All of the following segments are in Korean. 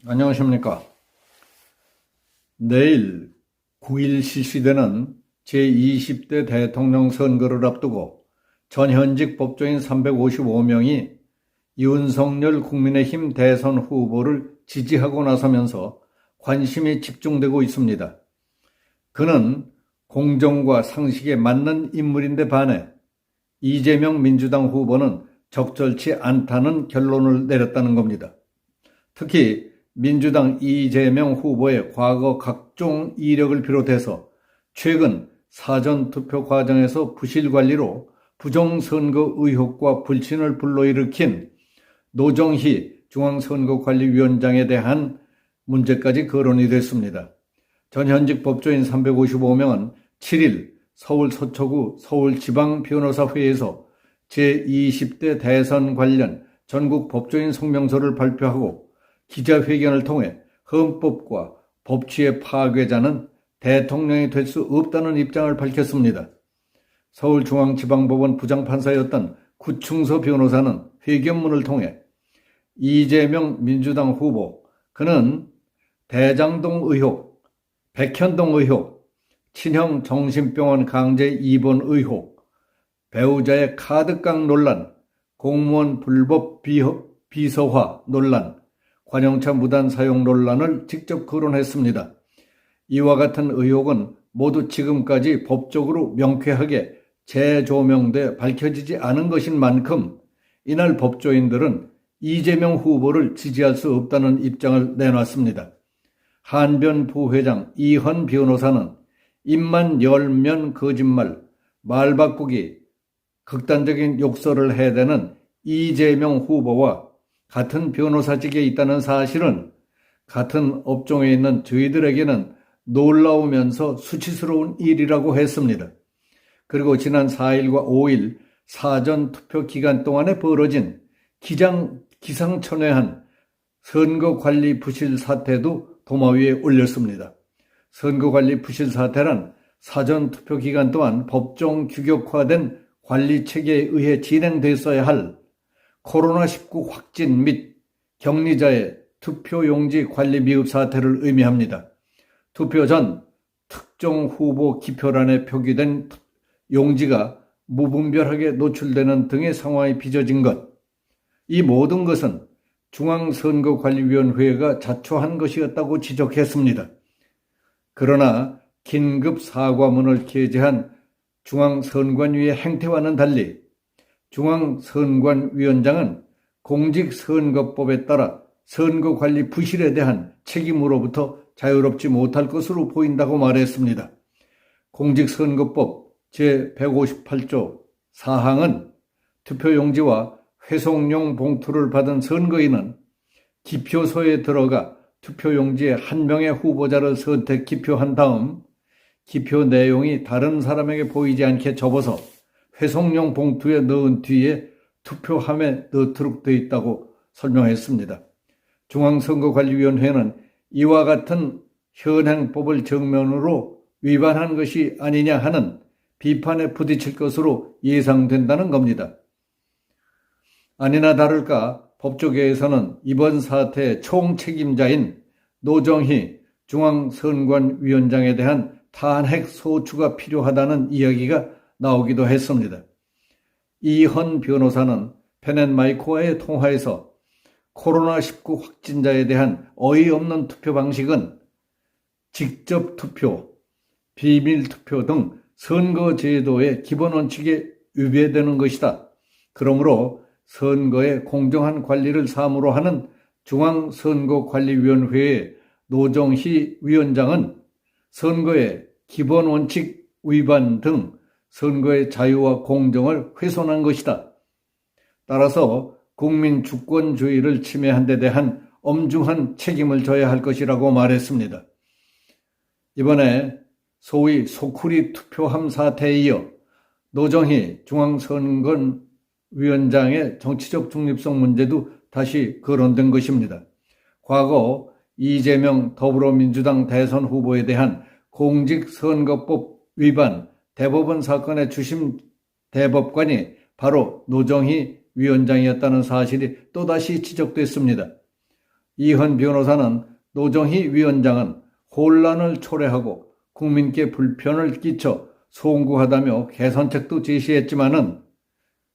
안녕하십니까. 내일 9일 실시되는 제20대 대통령 선거를 앞두고 전현직 법조인 355명이 윤석열 국민의힘 대선 후보를 지지하고 나서면서 관심이 집중되고 있습니다. 그는 공정과 상식에 맞는 인물인데 반해 이재명 민주당 후보는 적절치 않다는 결론을 내렸다는 겁니다. 특히 민주당 이재명 후보의 과거 각종 이력을 비롯해서 최근 사전투표 과정에서 부실 관리로 부정선거 의혹과 불신을 불러일으킨 노정희 중앙선거관리위원장에 대한 문제까지 거론이 됐습니다. 전현직 법조인 355명은 7일 서울 서초구 서울지방변호사회에서 제20대 대선 관련 전국 법조인 성명서를 발표하고 기자회견을 통해 헌법과 법치의 파괴자는 대통령이 될 수 없다는 입장을 밝혔습니다. 서울중앙지방법원 부장판사였던 구충서 변호사는 회견문을 통해 이재명 민주당 후보, 그는 대장동 의혹, 백현동 의혹, 친형 정신병원 강제 입원 의혹, 배우자의 카드깡 논란, 공무원 불법 비서화 논란, 관용차 무단 사용 논란을 직접 거론했습니다. 이와 같은 의혹은 모두 지금까지 법적으로 명쾌하게 재조명돼 밝혀지지 않은 것인 만큼 이날 법조인들은 이재명 후보를 지지할 수 없다는 입장을 내놨습니다. 한변 부회장 이헌 변호사는 입만 열면 거짓말, 말 바꾸기, 극단적인 욕설을 해대는 이재명 후보와 같은 변호사직에 있다는 사실은 같은 업종에 있는 저희들에게는 놀라우면서 수치스러운 일이라고 했습니다. 그리고 지난 4일과 5일 사전투표 기간 동안에 벌어진 기상천외한 선거관리 부실 사태도 도마 위에 올렸습니다. 선거관리 부실 사태란 사전투표 기간 동안 법정 규격화된 관리체계에 의해 진행됐어야 할 코로나19 확진 및 격리자의 투표용지 관리 미흡 사태를 의미합니다. 투표 전 특정 후보 기표란에 표기된 용지가 무분별하게 노출되는 등의 상황이 빚어진 것, 이 모든 것은 중앙선거관리위원회가 자초한 것이었다고 지적했습니다. 그러나 긴급 사과문을 게재한 중앙선관위의 행태와는 달리 중앙선관위원장은 공직선거법에 따라 선거관리 부실에 대한 책임으로부터 자유롭지 못할 것으로 보인다고 말했습니다. 공직선거법 제158조 4항은 투표용지와 회송용 봉투를 받은 선거인은 기표소에 들어가 투표용지에 한 명의 후보자를 선택 기표한 다음 기표 내용이 다른 사람에게 보이지 않게 접어서 회송용 봉투에 넣은 뒤에 투표함에 넣도록 되어 있다고 설명했습니다. 중앙선거관리위원회는 이와 같은 현행법을 정면으로 위반한 것이 아니냐 하는 비판에 부딪힐 것으로 예상된다는 겁니다. 아니나 다를까 법조계에서는 이번 사태의 총책임자인 노정희 중앙선관위원장에 대한 탄핵 소추가 필요하다는 이야기가 나오기도 했습니다. 이헌 변호사는 펜앤마이크와의 통화에서 코로나19 확진자에 대한 어이없는 투표 방식은 직접 투표, 비밀 투표 등 선거제도의 기본 원칙에 위배되는 것이다. 그러므로 선거의 공정한 관리를 사무로 하는 중앙선거관리위원회의 노정희 위원장은 선거의 기본 원칙 위반 등 선거의 자유와 공정을 훼손한 것이다. 따라서 국민 주권주의를 침해한 데 대한 엄중한 책임을 져야 할 것이라고 말했습니다. 이번에 소위 소쿠리 투표함 사태에 이어 노정희 중앙선관위원장의 정치적 중립성 문제도 다시 거론된 것입니다. 과거 이재명 더불어민주당 대선 후보에 대한 공직선거법 위반 대법원 사건의 주심 대법관이 바로 노정희 위원장이었다는 사실이 또다시 지적됐습니다. 이현 변호사는 노정희 위원장은 혼란을 초래하고 국민께 불편을 끼쳐 송구하다며 개선책도 제시했지만은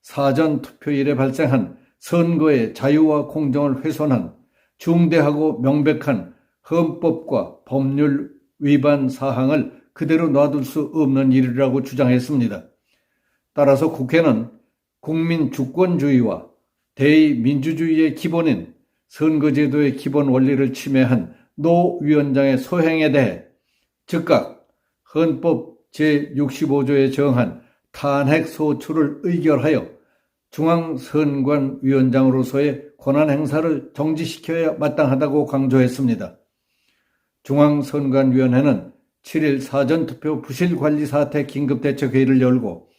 사전 투표일에 발생한 선거의 자유와 공정을 훼손한 중대하고 명백한 헌법과 법률 위반 사항을 그대로 놔둘 수 없는 일이라고 주장했습니다. 따라서 국회는 국민 주권주의와 대의민주주의의 기본인 선거제도의 기본 원리를 침해한 노 위원장의 소행에 대해 즉각 헌법 제65조에 정한 탄핵 소추를 의결하여 중앙선관위원장으로서의 권한 행사를 정지시켜야 마땅하다고 강조했습니다. 중앙선관위원회는 7일 사전투표 부실관리 사태 긴급대책회의를 열고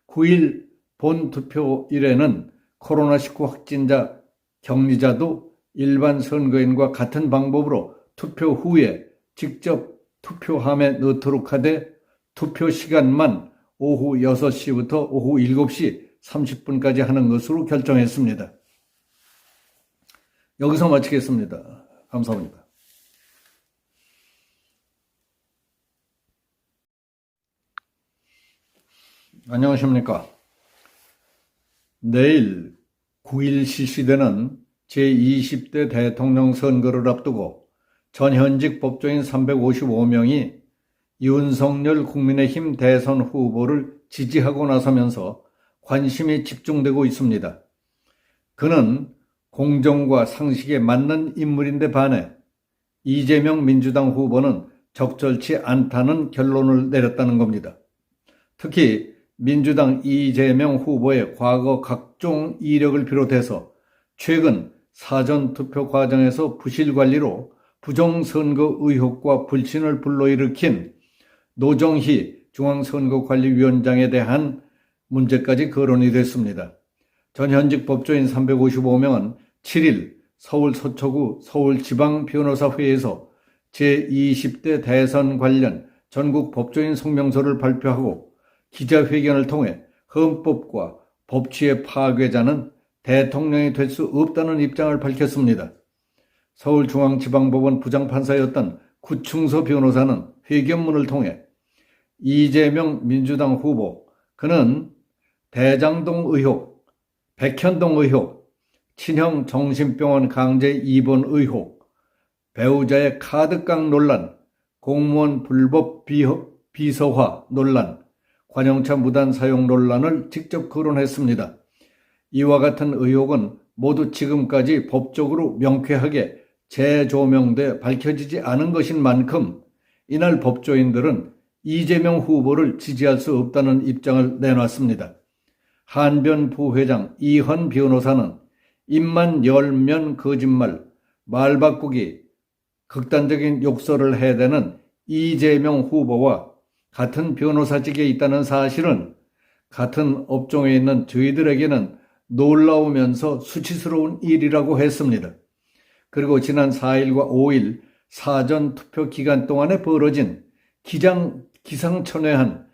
9일 본투표일에는 코로나19 확진자 격리자도 일반 선거인과 같은 방법으로 투표 후에 직접 투표함에 넣도록 하되 투표 시간만 오후 6시부터 오후 7시 30분까지 하는 것으로 결정했습니다. 여기서 마치겠습니다. 감사합니다. 안녕하십니까. 내일 9일 실시되는 제20대 대통령 선거를 앞두고 전현직 법조인 355명이 윤석열 국민의힘 대선 후보를 지지하고 나서면서 관심이 집중되고 있습니다. 그는 공정과 상식에 맞는 인물인데 반해 이재명 민주당 후보는 적절치 않다는 결론을 내렸다는 겁니다. 특히 민주당 이재명 후보의 과거 각종 이력을 비롯해서 최근 사전투표 과정에서 부실관리로 부정선거 의혹과 불신을 불러일으킨 노정희 중앙선거관리위원장에 대한 문제까지 거론이 됐습니다. 전현직 법조인 355명은 7일 서울 서초구 서울지방변호사회에서 제20대 대선 관련 전국 법조인 성명서를 발표하고 기자회견을 통해 헌법과 법치의 파괴자는 대통령이 될 수 없다는 입장을 밝혔습니다. 서울중앙지방법원 부장판사였던 구충서 변호사는 회견문을 통해 이재명 민주당 후보, 그는 대장동 의혹, 백현동 의혹, 친형 정신병원 강제 입원 의혹, 배우자의 카드깡 논란, 공무원 불법 비서화 논란, 관용차 무단 사용 논란을 직접 거론했습니다. 이와 같은 의혹은 모두 지금까지 법적으로 명쾌하게 재조명돼 밝혀지지 않은 것인 만큼 이날 법조인들은 이재명 후보를 지지할 수 없다는 입장을 내놨습니다. 한변 부회장 이현 변호사는 입만 열면 거짓말, 말 바꾸기, 극단적인 욕설을 해대는 이재명 후보와 같은 변호사직에 있다는 사실은 같은 업종에 있는 저희들에게는 놀라우면서 수치스러운 일이라고 했습니다. 그리고 지난 4일과 5일 사전투표 기간 동안에 벌어진 기상천외한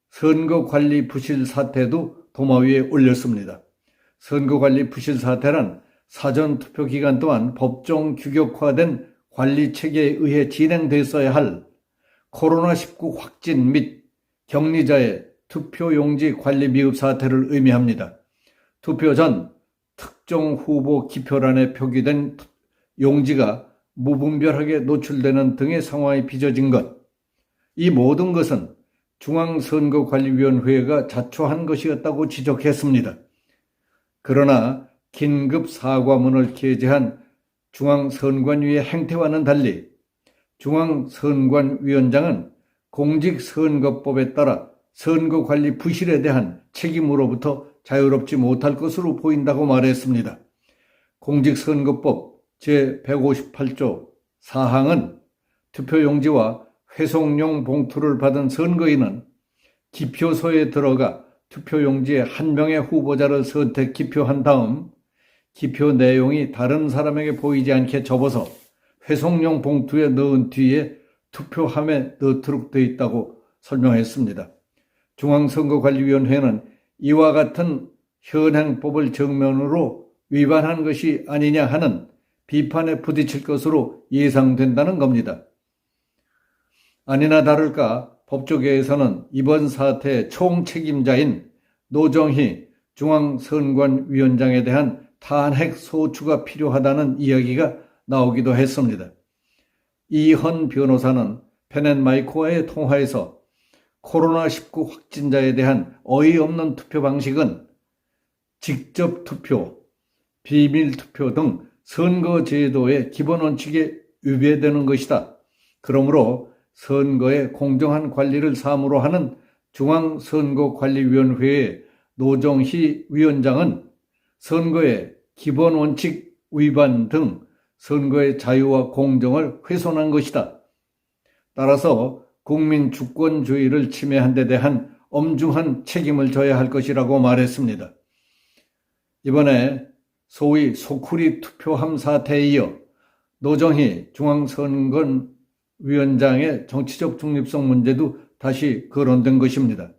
선거관리 부실 사태도 도마 위에 올렸습니다. 선거관리 부실 사태란 사전투표 기간 동안 법정 규격화된 관리체계에 의해 진행됐어야 할 코로나19 확진 및 격리자의 투표용지 관리 미흡 사태를 의미합니다. 투표 전 특정 후보 기표란에 표기된 용지가 무분별하게 노출되는 등의 상황이 빚어진 것, 이 모든 것은 중앙선거관리위원회가 자초한 것이었다고 지적했습니다. 그러나 긴급 사과문을 게재한 중앙선관위의 행태와는 달리 중앙선관위원장은 공직선거법에 따라 선거관리 부실에 대한 책임으로부터 자유롭지 못할 것으로 보인다고 말했습니다. 공직선거법 제158조 4항은 투표용지와 회송용 봉투를 받은 선거인은 기표소에 들어가 투표용지에 한 명의 후보자를 선택 기표한 다음 기표 내용이 다른 사람에게 보이지 않게 접어서 회송용 봉투에 넣은 뒤에 투표함에 넣도록 되어 있다고 설명했습니다. 중앙선거관리위원회는 이와 같은 현행법을 정면으로 위반한 것이 아니냐 하는 비판에 부딪힐 것으로 예상된다는 겁니다. 아니나 다를까 법조계에서는 이번 사태의 총책임자인 노정희 중앙선관위원장에 대한 탄핵 소추가 필요하다는 이야기가 나오기도 했습니다. 이헌 변호사는 펜앤마이크와의 통화에서 코로나19 확진자에 대한 어이없는 투표 방식은 직접 투표, 비밀 투표 등 선거제도의 기본 원칙에 위배되는 것이다. 그러므로 선거의 공정한 관리를 사무로 하는 중앙선거관리위원회의 노정희 위원장은 선거의 기본 원칙 위반 등 선거의 자유와 공정을 훼손한 것이다. 따라서 국민 주권주의를 침해한 데 대한 엄중한 책임을 져야 할 것이라고 말했습니다. 이번에 소위 소쿠리 투표함 사태에 이어 노정희 중앙선관위원장의 정치적 중립성 문제도 다시 거론된 것입니다.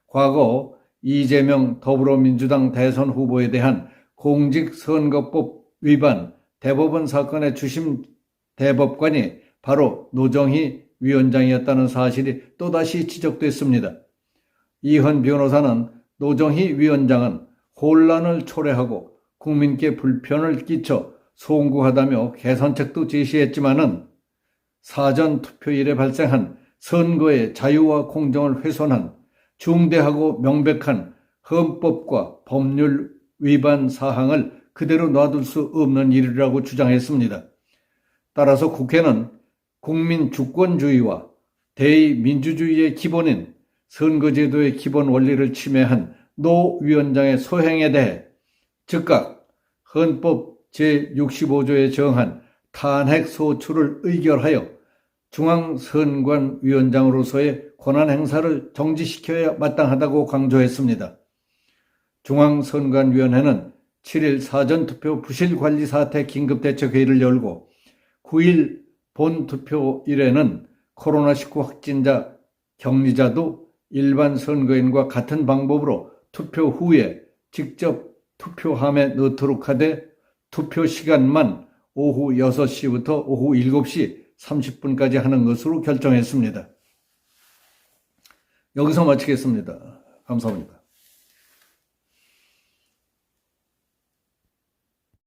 과거 이재명 더불어민주당 대선 후보에 대한 공직선거법 위반 대법원 사건의 주심 대법관이 바로 노정희 위원장이었다는 사실이 또다시 지적됐습니다. 이헌 변호사는 노정희 위원장은 혼란을 초래하고 국민께 불편을 끼쳐 송구하다며 개선책도 제시했지만은 사전 투표일에 발생한 선거의 자유와 공정을 훼손한 중대하고 명백한 헌법과 법률 위반 사항을 그대로 놔둘 수 없는 일이라고 주장했습니다. 따라서 국회는 국민 주권주의와 대의민주주의의 기본인 선거제도의 기본 원리를 침해한 노 위원장의 소행에 대해 즉각 헌법 제65조에 정한 탄핵 소추를 의결하여 중앙선관위원장으로서의 권한 행사를 정지시켜야 마땅하다고 강조했습니다. 중앙선관위원회는 7일 사전투표 부실관리 사태 긴급대책회의를 열고 9일 본투표일에는 코로나19 확진자 격리자도 일반 선거인과 같은 방법으로 투표 후에 직접 투표함에 넣도록 하되 투표 시간만 오후 6시부터 오후 7시 30분까지 하는 것으로 결정했습니다. 여기서 마치겠습니다. 감사합니다.